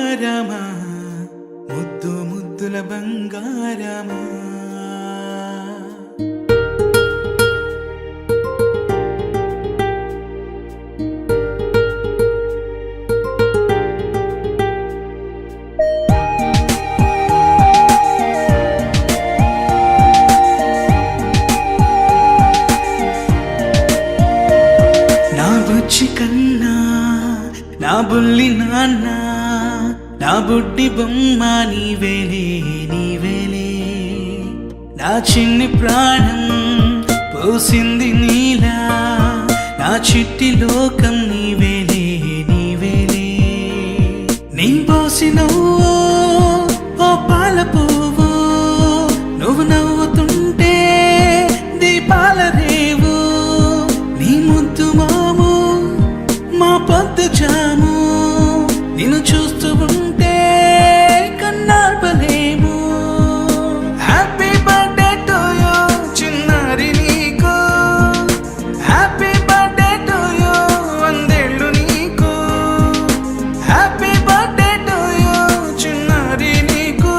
బంగారమా ముద్దు ముద్దుల బంగారమా నా బుజ్జి కన్నా నా బుల్లి నాన్న నా బుడ్డి బొమ్మ నీవేలే నీవేలే నా చిన్ని ప్రాణం పోసింది నీలా నా చిట్టి లోకం నీవేలే నీవేలే నీ పోసినవో ఓ పాల పువ్వు నువ్వు నవ్వుతుంటే దీపాల రేవు నీ ముద్దు మాము మా పొద్దు జాము నిన్ను చూస్తూ ఉంటే కన్నార్పలేము హ్యాపీ బర్త్డే టు యూ చిన్నారి నీకు హ్యాపీ బర్త్డే టు యూ వందేళ్ళు నీకు హ్యాపీ బర్త్డే టు యూ చిన్నారి నీకు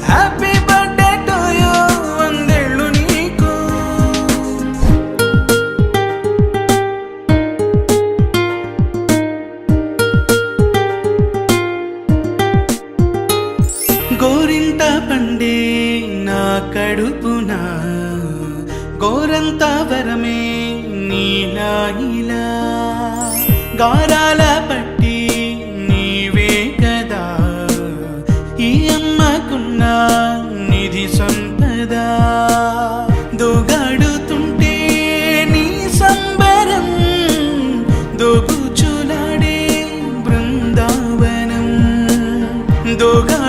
హ్యాపీ బర్త్డే టు యూ వందేళ్ళు నీకు గోరింట పండే నా కడుపున గోరంత వరమే నీలా ఇలా గారాల పట్టి నీవే కదా ఈ అమ్మకున్న నిధి సంపద దోగాడుతుంటే నీ సంబరం దోబుచులాడే బృందావనం దోగా